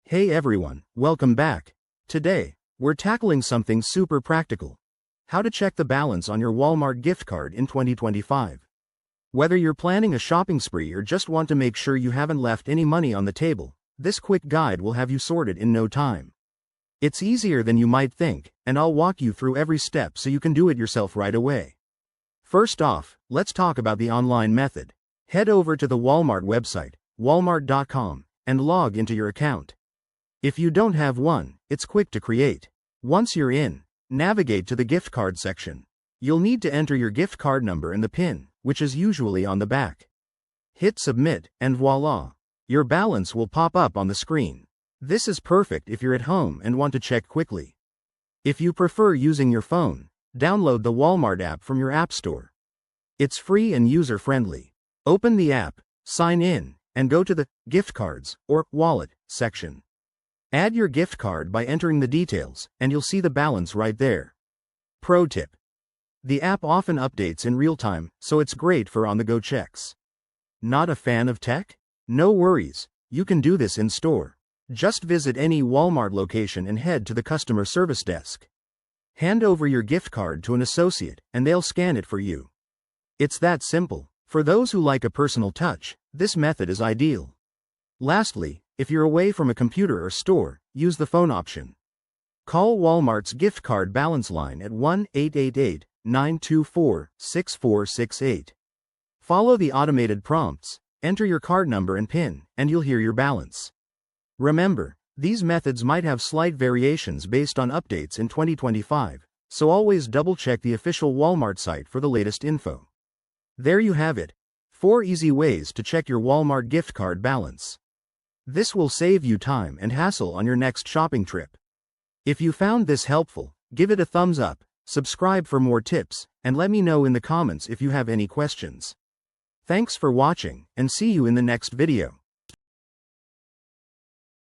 Hey everyone, welcome back. Today, we're tackling something super practical. How to check the balance on your Walmart gift card in 2025. Whether you're planning a shopping spree or just want to make sure you haven't left any money on the table, this quick guide will have you sorted in no time. It's easier than you might think, and I'll walk you through every step so you can do it yourself right away. First off, let's talk about the online method. Head over to the Walmart website, walmart.com, and log into your account. If you don't have one, it's quick to create. Once you're in, navigate to the gift card section. You'll need to enter your gift card number and the PIN, which is usually on the back. Hit submit, and voila! Your balance will pop up on the screen. This is perfect if you're at home and want to check quickly. If you prefer using your phone, download the Walmart app from your app store. It's free and user-friendly. Open the app, sign in, and go to the gift cards or wallet section. Add your gift card by entering the details, and you'll see the balance right there. Pro tip: the app often updates in real time, so it's great for on-the-go checks. Not a fan of tech? No worries, you can do this in store. Just visit any Walmart location and head to the customer service desk. Hand over your gift card to an associate, and they'll scan it for you. It's that simple. For those who like a personal touch, this method is ideal. Lastly, if you're away from a computer or store, use the phone option. Call Walmart's gift card balance line at 1-888-924-6468. Follow the automated prompts, enter your card number and PIN, and you'll hear your balance. Remember, these methods might have slight variations based on updates in 2025, so always double-check the official Walmart site for the latest info. There you have it, 4 easy ways to check your Walmart gift card balance. This will save you time and hassle on your next shopping trip. If you found this helpful, give it a thumbs up, subscribe for more tips, and let me know in the comments if you have any questions. Thanks for watching, and see you in the next video.